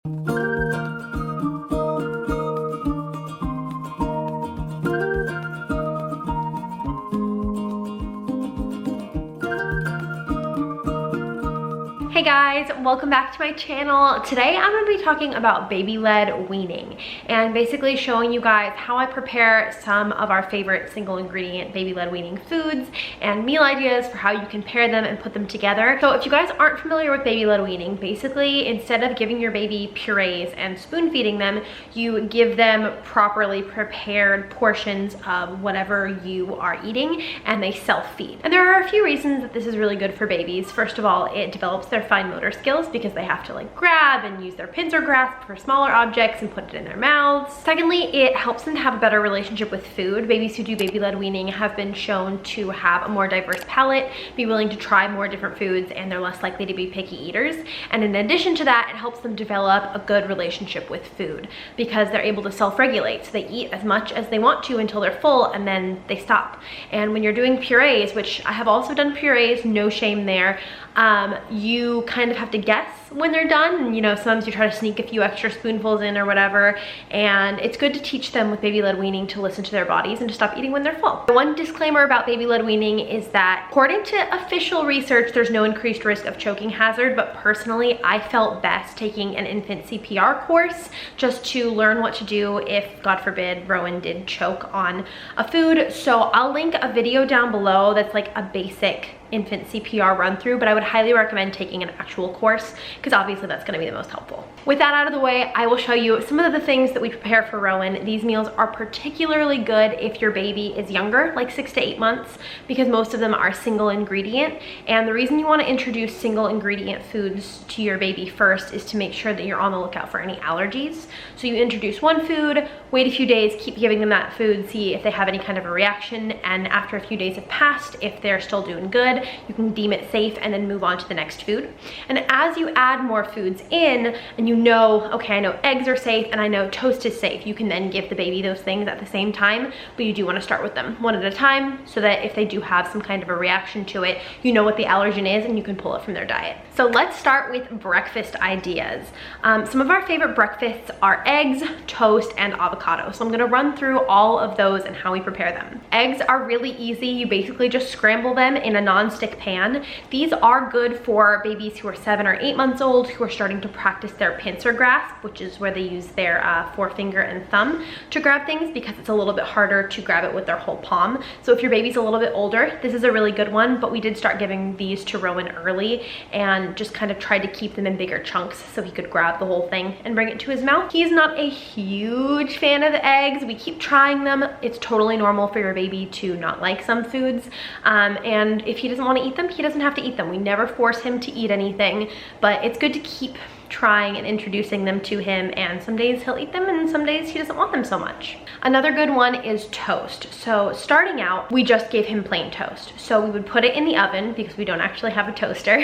Hey guys, welcome back to my channel. Today I'm going to be talking about baby-led weaning and basically showing you guys how I prepare some of our favorite single ingredient baby-led weaning foods and meal ideas for how you can pair them and put them together. So if you guys aren't familiar with baby-led weaning, basically instead of giving your baby purees and spoon feeding them, you give them properly prepared portions of whatever you are eating and they self-feed. And there are a few reasons that this is really good for babies. First of all, it develops their fine motor skills because they have to like grab and use their pincer grasp for smaller objects and put it in their mouths. Secondly, it helps them to have a better relationship with food. Babies who do baby-led weaning have been shown to have a more diverse palate, be willing to try more different foods, and they're less likely to be picky eaters. And in addition to that, it helps them develop a good relationship with food because they're able to self-regulate. So they eat as much as they want to until they're full and then they stop. And when you're doing purees, which I have also done purees, no shame there, you kind of have to guess when they're done, and you know, sometimes you try to sneak a few extra spoonfuls in or whatever, and it's good to teach them with baby-led weaning to listen to their bodies and to stop eating when they're full. One disclaimer about baby-led weaning is that according to official research, there's no increased risk of choking hazard, but personally I felt best taking an infant CPR course just to learn what to do if, God forbid, Rowan did choke on a food. So I'll link a video down below that's like a basic infant CPR run through, but I would highly recommend taking an actual course because obviously that's going to be the most helpful. With that out of the way, I will show you some of the things that we prepare for Rowan. These meals are particularly good if your baby is younger, like 6 to 8 months, because most of them are single ingredient. And the reason you want to introduce single ingredient foods to your baby first is to make sure that you're on the lookout for any allergies. So you introduce one food, wait a few days, keep giving them that food, see if they have any kind of a reaction, and after a few days have passed, if they're still doing good, you can deem it safe and then move on to the next food. And as you add more foods in and you know, okay, I know eggs are safe and I know toast is safe, you can then give the baby those things at the same time, but you do want to start with them one at a time so that if they do have some kind of a reaction to it, you know what the allergen is and you can pull it from their diet. So let's start with breakfast ideas. Some of our favorite breakfasts are eggs, toast, and avocado. So I'm going to run through all of those and how we prepare them. Eggs are really easy. You basically just scramble them in a non-stick pan. These are good for babies who are 7 or 8 months old who are starting to practice their pincer grasp, which is where they use their forefinger and thumb to grab things because it's a little bit harder to grab it with their whole palm. So if your baby's a little bit older, this is a really good one, but we did start giving these to Rowan early and just kind of tried to keep them in bigger chunks so he could grab the whole thing and bring it to his mouth. He's not a huge fan of eggs. We keep trying them. It's totally normal for your baby to not like some foods, and if he doesn't want to eat them, he doesn't have to eat them. We never force him to eat anything, but it's good to keep trying and introducing them to him, and some days he'll eat them and some days he doesn't want them so much. Another good one is toast. So starting out, we just gave him plain toast. So we would put it in the oven because we don't actually have a toaster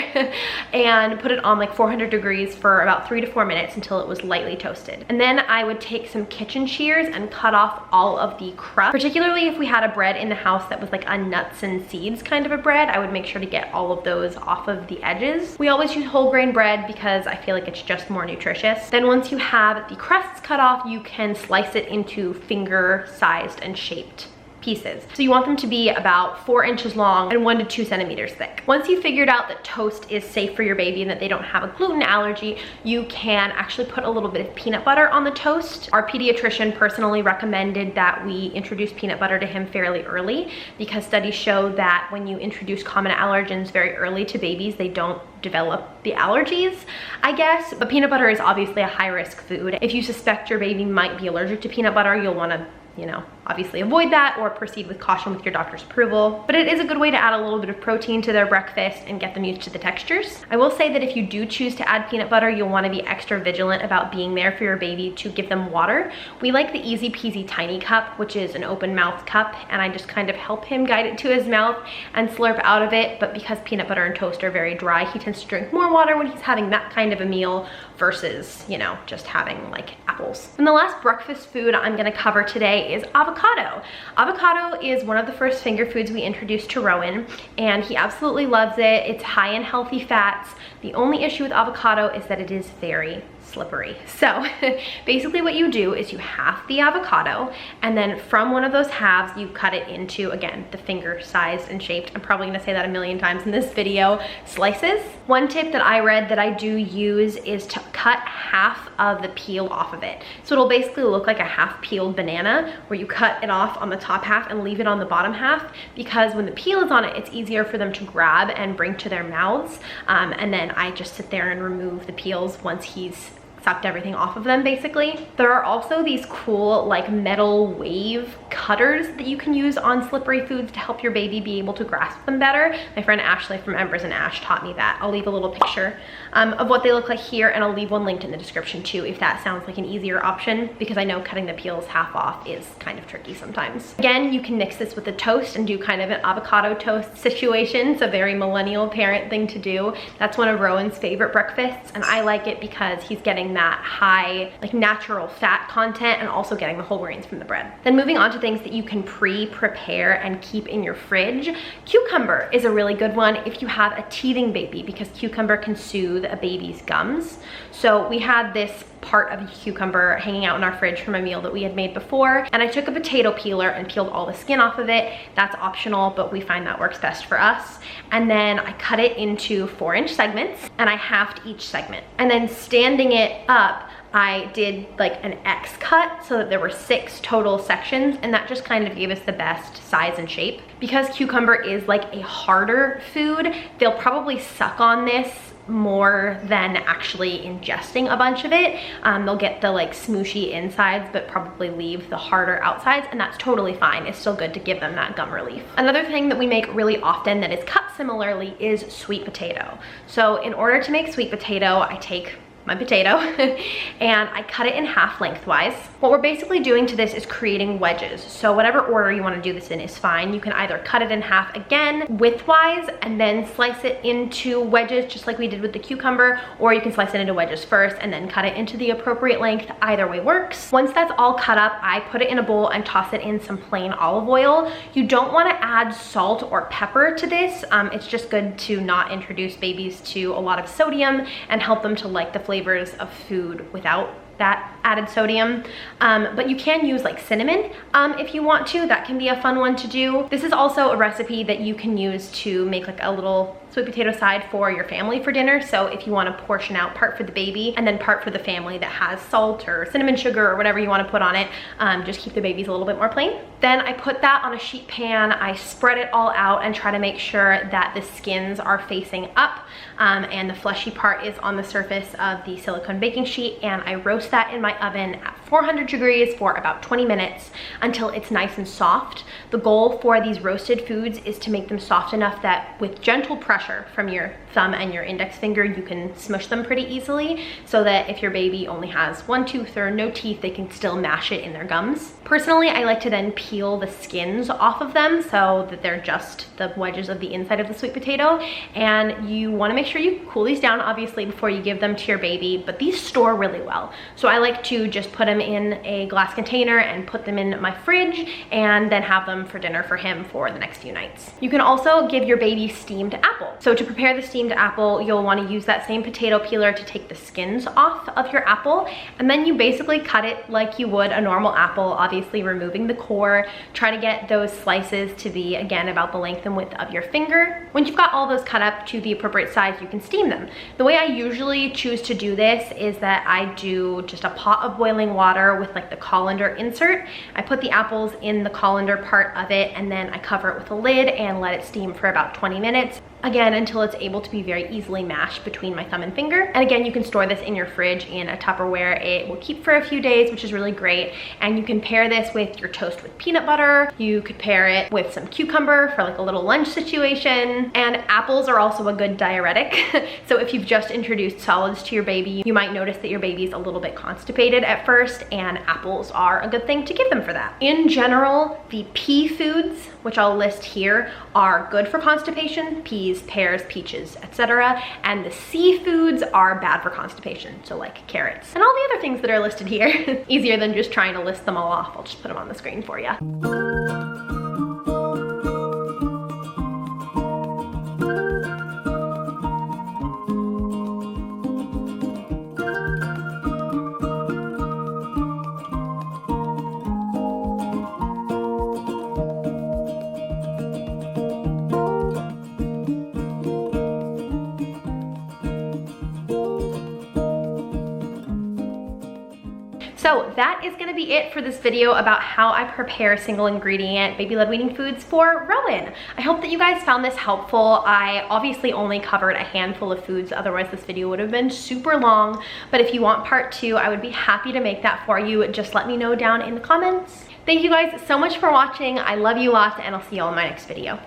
and put it on like 400 degrees for about 3 to 4 minutes until it was lightly toasted. And then I would take some kitchen shears and cut off all of the crust, particularly if we had a bread in the house that was like a nuts and seeds kind of a bread. I would make sure to get all of those off of the edges. We always use whole grain bread because I feel like it's just more nutritious. Then once you have the crusts cut off, you can slice it into finger-sized and shaped pieces. So you want them to be about 4 inches long and 1 to 2 centimeters thick. Once you've figured out that toast is safe for your baby and that they don't have a gluten allergy, you can actually put a little bit of peanut butter on the toast. Our pediatrician personally recommended that we introduce peanut butter to him fairly early because studies show that when you introduce common allergens very early to babies, they don't develop the allergies, I guess. But peanut butter is obviously a high-risk food. If you suspect your baby might be allergic to peanut butter, you'll want to, you know, obviously avoid that or proceed with caution with your doctor's approval. But it is a good way to add a little bit of protein to their breakfast and get them used to the textures. I will say that if you do choose to add peanut butter, you'll want to be extra vigilant about being there for your baby to give them water. We like the Easy Peasy Tiny Cup, which is an open mouth cup, and I just kind of help him guide it to his mouth and slurp out of it. But because peanut butter and toast are very dry, he tends to drink more water when he's having that kind of a meal versus, you know, just having like apples. And the last breakfast food I'm going to cover today is avocado. Avocado is one of the first finger foods we introduced to Rowan, and he absolutely loves it. It's high in healthy fats. The only issue with avocado is that it is very slippery. So basically what you do is you half the avocado, and then from one of those halves you cut it into, again, the finger sized and shaped, I'm probably gonna say that a million times in this video, slices. One tip that I read that I do use is to cut half of the peel off of it. So it'll basically look like a half peeled banana where you cut it off on the top half and leave it on the bottom half, because when the peel is on it, it's easier for them to grab and bring to their mouths. And then I just sit there and remove the peels once he's sucked everything off of them, basically. There are also these cool like metal wave cutters that you can use on slippery foods to help your baby be able to grasp them better. My friend Ashley from Embers and Ash taught me that. I'll leave a little picture of what they look like here, and I'll leave one linked in the description too if that sounds like an easier option, because I know cutting the peels half off is kind of tricky sometimes. Again, you can mix this with a toast and do kind of an avocado toast situation. It's a very millennial parent thing to do. That's one of Rowan's favorite breakfasts, and I like it because he's getting that high, like natural fat content and also getting the whole grains from the bread. Then moving on to things that you can pre-prepare and keep in your fridge. Cucumber is a really good one if you have a teething baby, because cucumber can soothe a baby's gums. So we had this part of a cucumber hanging out in our fridge from a meal that we had made before, and I took a potato peeler and peeled all the skin off of it. That's optional, but we find that works best for us. And then I cut it into 4-inch segments, and I halved each segment. And then standing it up, I did like an X cut so that there were 6 total sections, and that just kind of gave us the best size and shape. Because cucumber is like a harder food, they'll probably suck on this more than actually ingesting a bunch of it. They'll get the like smooshy insides but probably leave the harder outsides, and that's totally fine. It's still good to give them that gum relief. Another thing that we make really often that is cut similarly is sweet potato. So in order to make sweet potato, I take my potato and I cut it in half lengthwise. What we're basically doing to this is creating wedges. So whatever order you want to do this in is fine. You can either cut it in half again widthwise and then slice it into wedges just like we did with the cucumber, or you can slice it into wedges first and then cut it into the appropriate length. Either way works. Once that's all cut up, I put it in a bowl and toss it in some plain olive oil. You don't want to add salt or pepper to this. It's just good to not introduce babies to a lot of sodium and help them to like the flavors of food without that added sodium. But you can use like cinnamon if you want to. That can be a fun one to do. This is also a recipe that you can use to make like a little sweet potato side for your family for dinner. So if you want to portion out part for the baby and then part for the family that has salt or cinnamon sugar or whatever you want to put on it, just keep the babies a little bit more plain. Then I put that on a sheet pan. I spread it all out and try to make sure that the skins are facing up and the fleshy part is on the surface of the silicone baking sheet, and I roast that in my oven at 400 degrees for about 20 minutes until it's nice and soft. The goal for these roasted foods is to make them soft enough that with gentle pressure from your thumb and your index finger, you can smush them pretty easily, so that if your baby only has one tooth or no teeth, they can still mash it in their gums. Personally, I like to then peel the skins off of them so that they're just the wedges of the inside of the sweet potato. And you want to make sure you cool these down, obviously, before you give them to your baby, but these store really well. So I like to just put them in a glass container and put them in my fridge and then have them for dinner for him for the next few nights. You can also give your baby steamed apple. So to prepare the steamed apple, you'll want to use that same potato peeler to take the skins off of your apple, and then you basically cut it like you would a normal apple, obviously removing the core. Try to get those slices to be, again, about the length and width of your finger. Once you've got all those cut up to the appropriate size, you can steam them. The way I usually choose to do this is that I do just a pot of boiling water with like the colander insert. I put the apples in the colander part of it, and then I cover it with a lid and let it steam for about 20 minutes. Again, until it's able to be very easily mashed between my thumb and finger. And again, you can store this in your fridge in a Tupperware. It will keep for a few days, which is really great. And you can pair this with your toast with peanut butter. You could pair it with some cucumber for like a little lunch situation. And apples are also a good diuretic. So if you've just introduced solids to your baby, you might notice that your baby's a little bit constipated at first, and apples are a good thing to give them for that. In general, the pea foods, which I'll list here, are good for constipation. Peas, pears, peaches, etc. And the seafoods are bad for constipation, so like carrots and all the other things that are listed here. Easier than just trying to list them all off. I'll just put them on the screen for you. So that is gonna be it for this video about how I prepare single ingredient baby-led weaning foods for Rowan. I hope that you guys found this helpful. I obviously only covered a handful of foods, otherwise this video would have been super long. But if you want part 2, I would be happy to make that for you. Just let me know down in the comments. Thank you guys so much for watching. I love you lots, and I'll see you all in my next video.